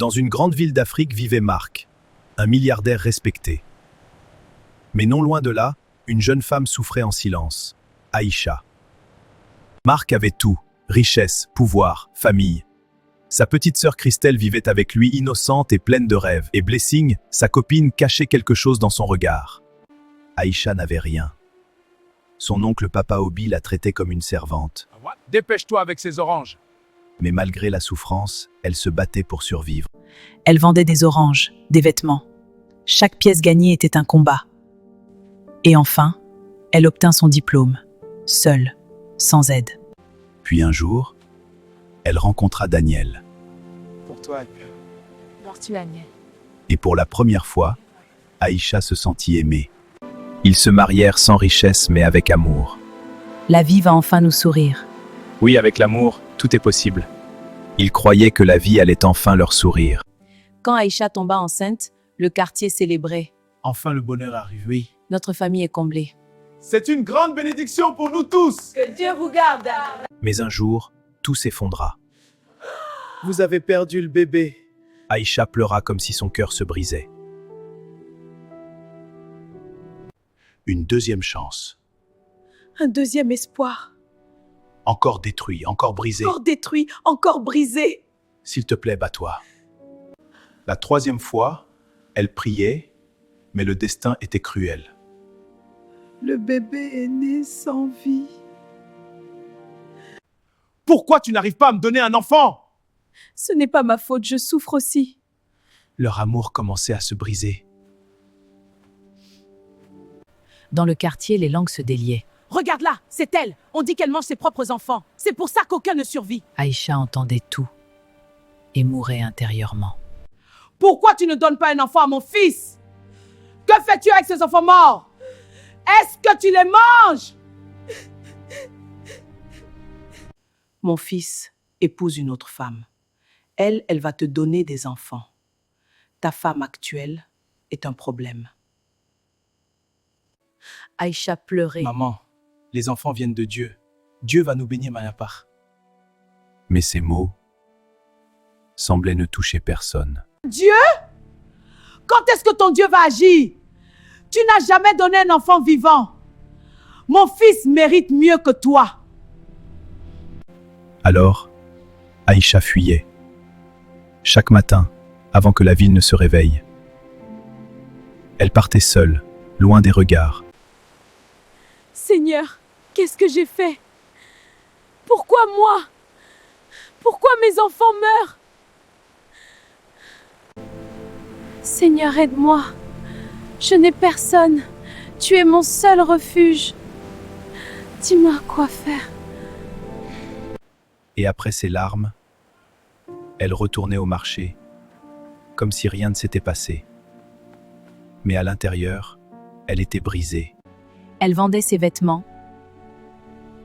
Dans une grande ville d'Afrique vivait Marc, un milliardaire respecté. Mais non loin de là, une jeune femme souffrait en silence, Aïcha. Marc avait tout, richesse, pouvoir, famille. Sa petite sœur Christelle vivait avec lui innocente et pleine de rêves, et Blessing, sa copine, cachait quelque chose dans son regard. Aïcha n'avait rien. Son oncle Papa Obi la traitait comme une servante. Dépêche-toi avec ces oranges. Mais malgré la souffrance, elle se battait pour survivre. Elle vendait des oranges, des vêtements. Chaque pièce gagnée était un combat. Et enfin, elle obtint son diplôme, seule, sans aide. Puis un jour, elle rencontra Daniel. Pour toi, Et pour la première fois, Aïcha se sentit aimée. Ils se marièrent sans richesse mais avec amour. La vie va enfin nous sourire. Oui, avec l'amour, tout est possible. Ils croyaient que la vie allait enfin leur sourire. Quand Aïcha tomba enceinte, le quartier célébrait. Enfin, le bonheur arrive, oui. Notre famille est comblée. C'est une grande bénédiction pour nous tous. Que Dieu vous garde. Mais un jour, tout s'effondra. Vous avez perdu le bébé. Aïcha pleura comme si son cœur se brisait. Une deuxième chance. Un deuxième espoir. Encore détruit, encore brisé. Encore détruit, encore brisé. S'il te plaît, bats-toi. La troisième fois, elle priait, mais le destin était cruel. Le bébé est né sans vie. Pourquoi tu n'arrives pas à me donner un enfant? Ce n'est pas ma faute, je souffre aussi. Leur amour commençait à se briser. Dans le quartier, les langues se déliaient. Regarde-la, c'est elle. On dit qu'elle mange ses propres enfants. C'est pour ça qu'aucun ne survit. Aïcha entendait tout et mourait intérieurement. Pourquoi tu ne donnes pas un enfant à mon fils? Que fais-tu avec ces enfants morts? Est-ce que tu les manges? Mon fils épouse une autre femme. Elle va te donner des enfants. Ta femme actuelle est un problème. Aïcha pleurait. Maman, les enfants viennent de Dieu. Dieu va nous bénir, ma part. Mais ces mots semblaient ne toucher personne. Dieu? Quand est-ce que ton Dieu va agir? Tu n'as jamais donné un enfant vivant. Mon fils mérite mieux que toi. Alors, Aïcha fuyait. Chaque matin, avant que la ville ne se réveille. Elle partait seule, loin des regards. Seigneur, qu'est-ce que j'ai fait? Pourquoi moi? Pourquoi mes enfants meurent? Seigneur, aide-moi. Je n'ai personne. Tu es mon seul refuge. Dis-moi quoi faire. Et après ces larmes, elle retournait au marché, comme si rien ne s'était passé. Mais à l'intérieur, elle était brisée. Elle vendait ses vêtements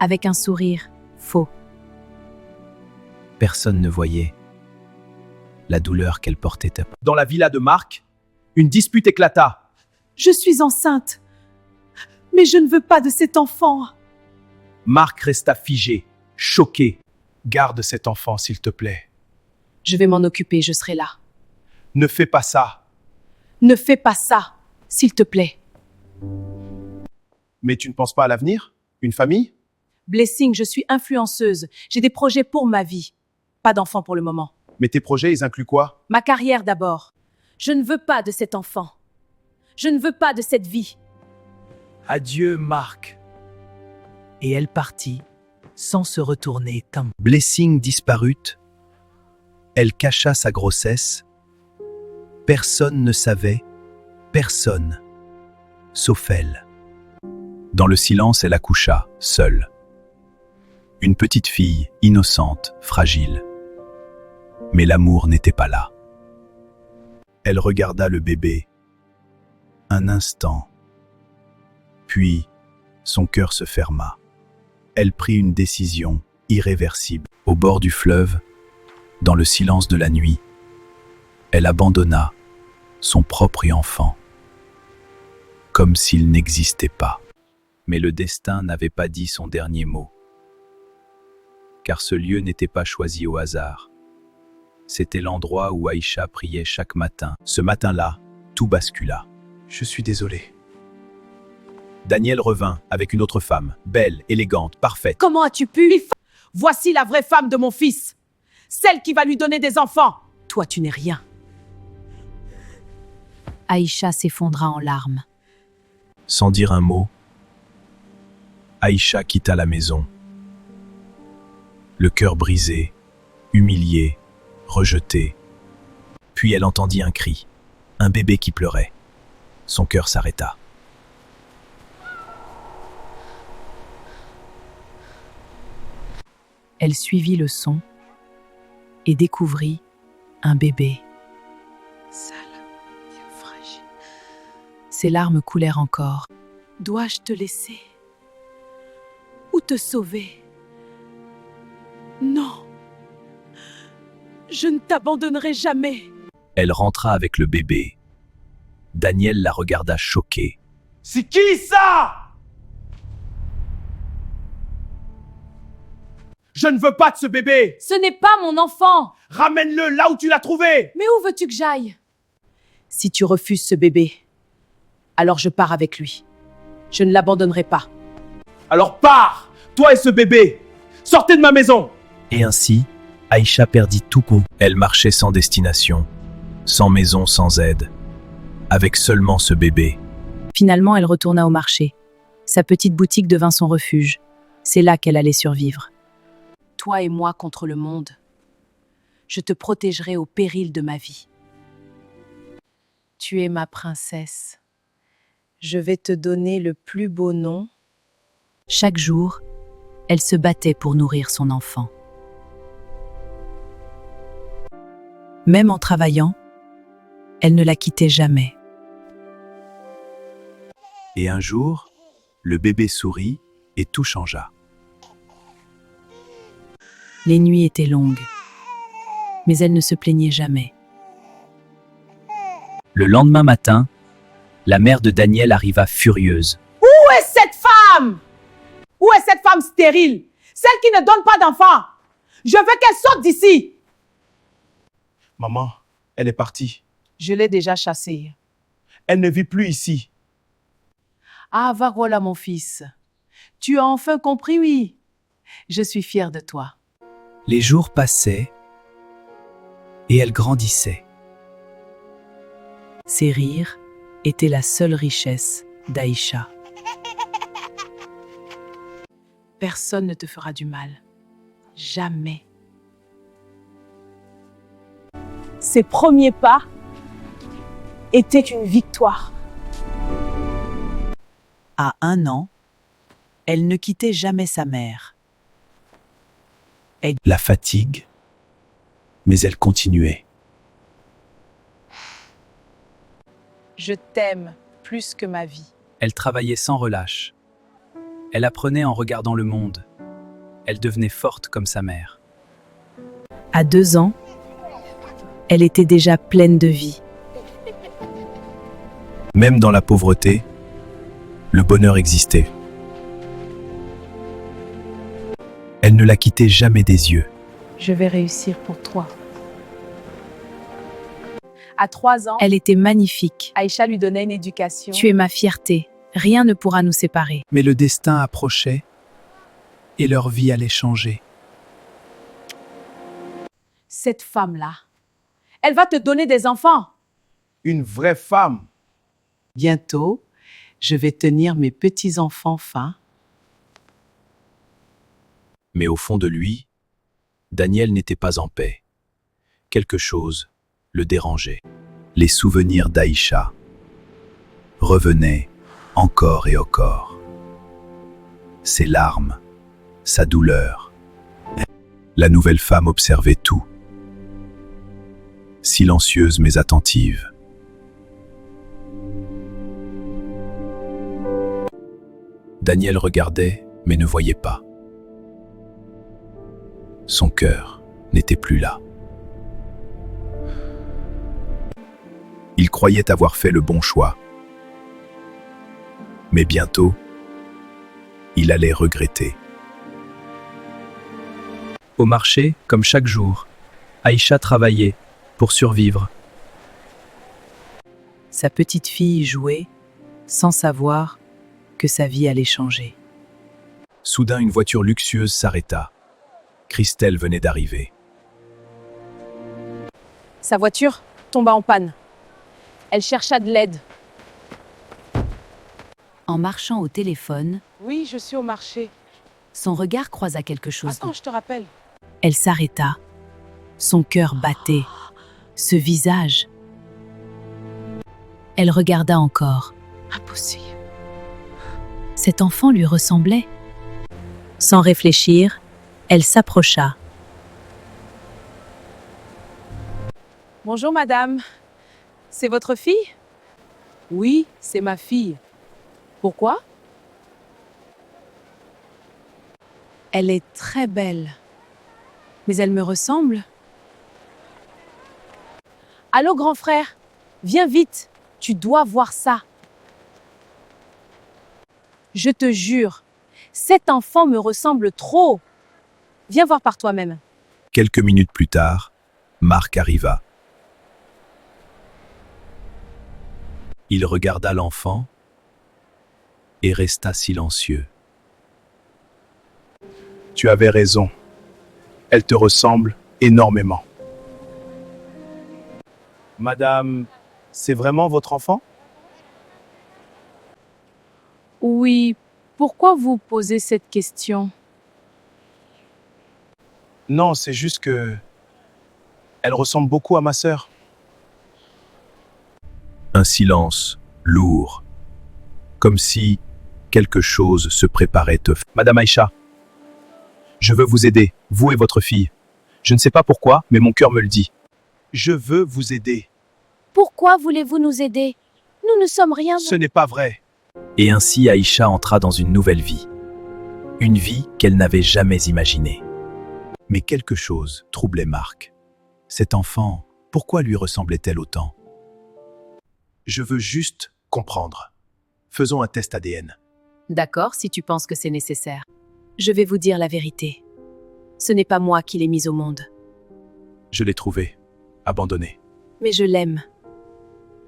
avec un sourire faux. Personne ne voyait la douleur qu'elle portait. Dans la villa de Marc, une dispute éclata. Je suis enceinte. Mais je ne veux pas de cet enfant. Marc resta figé, choqué. Garde cet enfant, s'il te plaît. Je vais m'en occuper, je serai là. Ne fais pas ça. Ne fais pas ça, s'il te plaît. Mais tu ne penses pas à l'avenir? Une famille? Blessing, je suis influenceuse. J'ai des projets pour ma vie. Pas d'enfant pour le moment. Mais tes projets, ils incluent quoi? Ma carrière d'abord. Je ne veux pas de cet enfant. Je ne veux pas de cette vie. Adieu, Marc. Et elle partit, sans se retourner. Blessing disparut. Elle cacha sa grossesse. Personne ne savait, personne, sauf elle. Dans le silence, elle accoucha, seule. Une petite fille, innocente, fragile. Mais l'amour n'était pas là. Elle regarda le bébé. Un instant. Puis, son cœur se ferma. Elle prit une décision irréversible. Au bord du fleuve, dans le silence de la nuit, elle abandonna son propre enfant, comme s'il n'existait pas. Mais le destin n'avait pas dit son dernier mot, car ce lieu n'était pas choisi au hasard. C'était l'endroit où Aïcha priait chaque matin. Ce matin-là, tout bascula. Je suis désolé. Daniel revint avec une autre femme, belle, élégante, parfaite. Comment as-tu pu? Voici la vraie femme de mon fils. Celle qui va lui donner des enfants. Toi, tu n'es rien. Aïcha s'effondra en larmes. Sans dire un mot, Aïcha quitta la maison. Le cœur brisé, humilié, rejeté. Puis elle entendit un cri, un bébé qui pleurait. Son cœur s'arrêta. Elle suivit le son et découvrit un bébé. Sale, fragile. Ses larmes coulèrent encore. Dois-je te laisser? Ou te sauver? Non. Je ne t'abandonnerai jamais. Elle rentra avec le bébé. Daniel la regarda choqué. C'est qui ça? Je ne veux pas de ce bébé. Ce n'est pas mon enfant. Ramène-le là où tu l'as trouvé. Mais où veux-tu que j'aille? Si tu refuses ce bébé, alors je pars avec lui. Je ne l'abandonnerai pas. Alors pars, toi et ce bébé. Sortez de ma maison. Et ainsi, Aïcha perdit tout compte. Elle marchait sans destination, sans maison, sans aide, avec seulement ce bébé. Finalement, elle retourna au marché. Sa petite boutique devint son refuge. C'est là qu'elle allait survivre. Toi et moi contre le monde. Je te protégerai au péril de ma vie. Tu es ma princesse. Je vais te donner le plus beau nom. Chaque jour, elle se battait pour nourrir son enfant. Même en travaillant, elle ne la quittait jamais. Et un jour, le bébé sourit et tout changea. Les nuits étaient longues, mais elle ne se plaignait jamais. Le lendemain matin, la mère de Daniel arriva furieuse. Où est cette femme? Où est cette femme stérile? Celle qui ne donne pas d'enfant? Je veux qu'elle sorte d'ici. Maman, elle est partie. Je l'ai déjà chassée. Elle ne vit plus ici. Ah, voilà mon fils. Tu as enfin compris, oui. Je suis fière de toi. Les jours passaient et elle grandissait. Ses rires étaient la seule richesse d'Aïcha. Personne ne te fera du mal. Jamais. Ses premiers pas étaient une victoire. À 1 an, elle ne quittait jamais sa mère. La fatigue, mais elle continuait. Je t'aime plus que ma vie. Elle travaillait sans relâche. Elle apprenait en regardant le monde. Elle devenait forte comme sa mère. À 2 ans, elle était déjà pleine de vie. Même dans la pauvreté, le bonheur existait. Elle ne la quittait jamais des yeux. Je vais réussir pour toi. À 3 ans, Elle était magnifique. Aïcha lui donnait une éducation. Tu es ma fierté. Rien ne pourra nous séparer. Mais le destin approchait et leur vie allait changer. Cette femme-là, elle va te donner des enfants. Une vraie femme. Bientôt, je vais tenir mes petits-enfants fins. Mais au fond de lui, Daniel n'était pas en paix. Quelque chose le dérangeait. Les souvenirs d'Aïcha revenaient encore et encore. Ses larmes, sa douleur. La nouvelle femme observait tout. Silencieuse mais attentive. Daniel regardait mais ne voyait pas. Son cœur n'était plus là. Il croyait avoir fait le bon choix. Mais bientôt, il allait regretter. Au marché, comme chaque jour, Aïcha travaillait pour survivre. Sa petite fille jouait sans savoir que sa vie allait changer. Soudain, une voiture luxueuse s'arrêta. Christelle venait d'arriver. Sa voiture tomba en panne. Elle chercha de l'aide. En marchant au téléphone, Oui, je suis au marché. son regard croisa quelque chose. Attends, je te rappelle. Elle s'arrêta. Son cœur battait. Ce visage. Elle regarda encore. Impossible. Cet enfant lui ressemblait. Sans réfléchir, elle s'approcha. Bonjour, madame. C'est votre fille? Oui, c'est ma fille. Pourquoi? Elle est très belle. Mais elle me ressemble. Allô, grand frère? Viens vite. Tu dois voir ça. Je te jure, cet enfant me ressemble trop. Viens voir par toi-même. Quelques minutes plus tard, Marc arriva. Il regarda l'enfant et resta silencieux. Tu avais raison. Elle te ressemble énormément. Madame, c'est vraiment votre enfant? Oui, pourquoi vous posez cette question? Non, c'est juste que... Elle ressemble beaucoup à ma sœur. Un silence lourd, comme si quelque chose se préparait. Madame Aïcha, je veux vous aider, vous et votre fille. Je ne sais pas pourquoi, mais mon cœur me le dit. Je veux vous aider. Pourquoi voulez-vous nous aider? Nous ne sommes rien. Ce n'est pas vrai. Et ainsi Aïcha entra dans une nouvelle vie. Une vie qu'elle n'avait jamais imaginée. Mais quelque chose troublait Marc. Cet enfant, pourquoi lui ressemblait-elle autant? Je veux juste comprendre. Faisons un test ADN. D'accord, si tu penses que c'est nécessaire. Je vais vous dire la vérité. Ce n'est pas moi qui l'ai mise au monde, Je l'ai trouvé. Abandonné. mais je l'aime.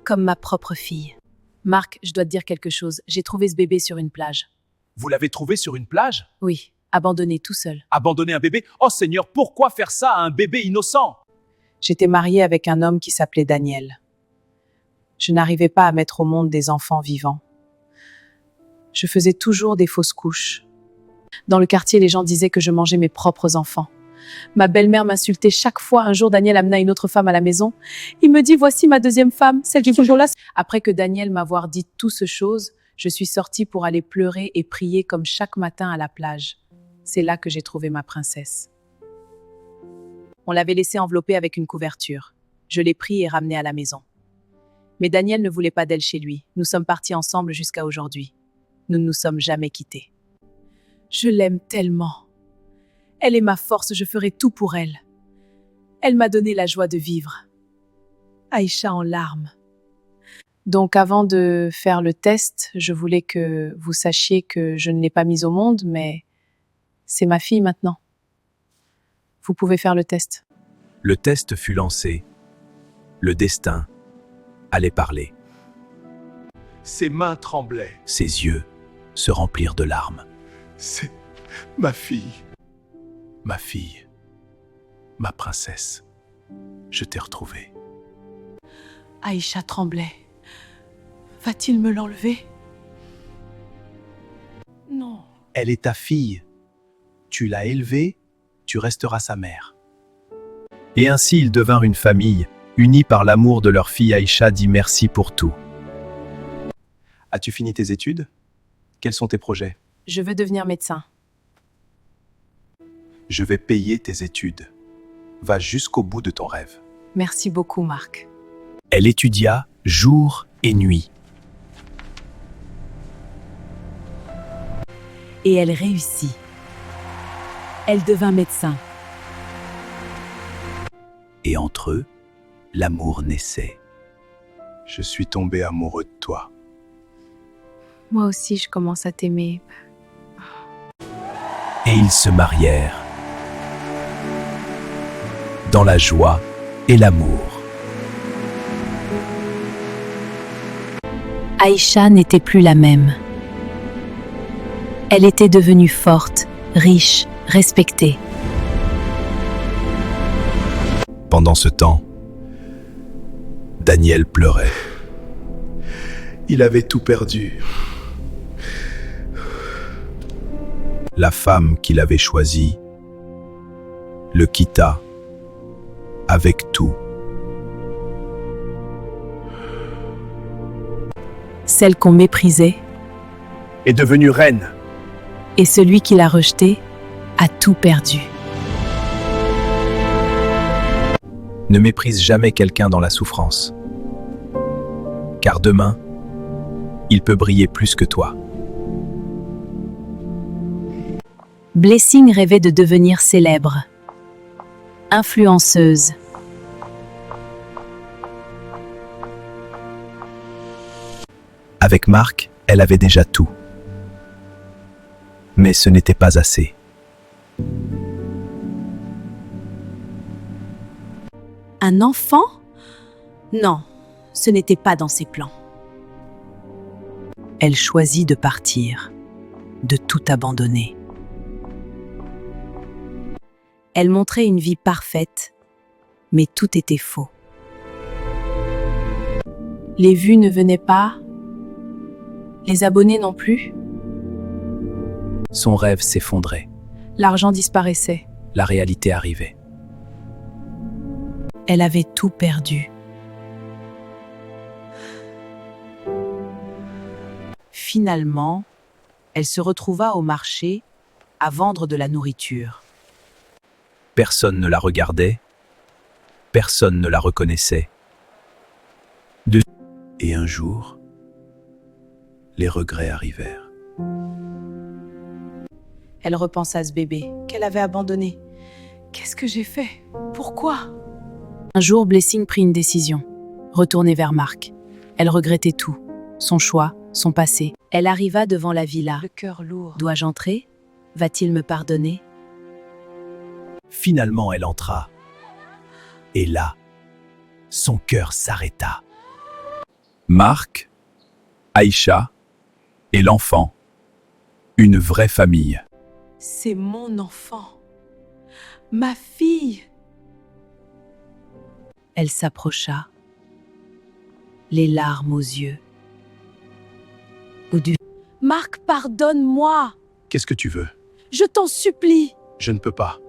Comme ma propre fille. Marc, je dois te dire quelque chose. J'ai trouvé ce bébé sur une plage. Vous l'avez trouvé sur une plage? Oui, abandonné tout seul. Abandonner un bébé? Oh Seigneur, pourquoi faire ça à un bébé innocent? J'étais mariée avec un homme qui s'appelait Daniel. Je n'arrivais pas à mettre au monde des enfants vivants. Je faisais toujours des fausses couches. Dans le quartier, les gens disaient que je mangeais mes propres enfants. Ma belle-mère m'insultait chaque fois. Un jour, Daniel amena une autre femme à la maison. Il me dit, voici ma deuxième femme, celle qui est toujours là. Après que Daniel m'avoir dit toutes ces choses, je suis sortie pour aller pleurer et prier comme chaque matin à la plage. C'est là que j'ai trouvé ma princesse. On l'avait laissée enveloppée avec une couverture. Je l'ai pris et ramenée à la maison. Mais Daniel ne voulait pas d'elle chez lui. Nous sommes partis ensemble jusqu'à aujourd'hui. Nous ne nous sommes jamais quittés. Je l'aime tellement. Elle est ma force, je ferai tout pour elle. Elle m'a donné la joie de vivre. Aïcha en larmes. Donc avant de faire le test, je voulais que vous sachiez que je ne l'ai pas mise au monde, mais c'est ma fille maintenant. Vous pouvez faire le test. Le test fut lancé. Le destin allait parler. Ses mains tremblaient. Ses yeux se remplirent de larmes. C'est ma fille. Ma fille. Ma princesse. Je t'ai retrouvée. Aïcha tremblait. Va-t-il me l'enlever? Non. Elle est ta fille. Tu l'as élevée, tu resteras sa mère. Et ainsi ils devinrent une famille, unis par l'amour de leur fille. Aïcha dit merci pour tout. As-tu fini tes études? Quels sont tes projets? Je veux devenir médecin. Je vais payer tes études. Va jusqu'au bout de ton rêve. Merci beaucoup, Marc. Elle étudia jour et nuit. Et elle réussit. Elle devint médecin. Et entre eux, l'amour naissait. Je suis tombé amoureux de toi. Moi aussi, je commence à t'aimer. Et ils se marièrent. dans la joie et l'amour. Aïcha n'était plus la même. Elle était devenue forte, riche, respectée. Pendant ce temps, Daniel pleurait. Il avait tout perdu. La femme qu'il avait choisie le quitta avec tout. Celle qu'on méprisait, Est devenue reine. et celui qui l'a rejetée a tout perdu. Ne méprise jamais quelqu'un dans la souffrance. Car demain, il peut briller plus que toi. Blessing rêvait de devenir célèbre, influenceuse. Avec Marc, elle avait déjà tout. Mais ce n'était pas assez. Un enfant? Non, ce n'était pas dans ses plans. Elle choisit de partir, de tout abandonner. Elle montrait une vie parfaite, mais tout était faux. Les vues ne venaient pas, les abonnés non plus, Son rêve s'effondrait. l'argent disparaissait. La réalité arrivait. Elle avait tout perdu. Finalement, elle se retrouva au marché à vendre de la nourriture. Personne ne la regardait. Personne ne la reconnaissait. Et un jour, les regrets arrivèrent. Elle repensa à ce bébé qu'elle avait abandonné. Qu'est-ce que j'ai fait? Pourquoi? Un jour, Blessing prit une décision, retourner vers Marc. Elle regrettait tout, son choix, son passé. Elle arriva devant la villa. Le cœur lourd. Dois-je entrer? Va-t-il me pardonner? Finalement, elle entra. Et là, son cœur s'arrêta. Marc, Aïcha et l'enfant. Une vraie famille. C'est mon enfant. Ma fille. Elle s'approcha, les larmes aux yeux. Marc, pardonne-moi. Qu'est-ce que tu veux? Je t'en supplie. Je ne peux pas.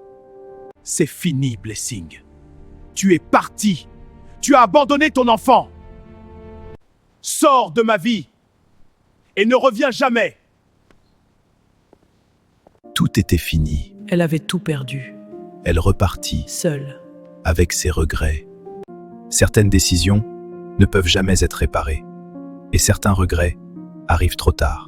C'est fini, Blessing. Tu es parti. Tu as abandonné ton enfant. Sors de ma vie et ne reviens jamais. Tout était fini. Elle avait tout perdu, Elle repartit seule. avec ses regrets. Certaines décisions ne peuvent jamais être réparées. Et certains regrets arrivent trop tard.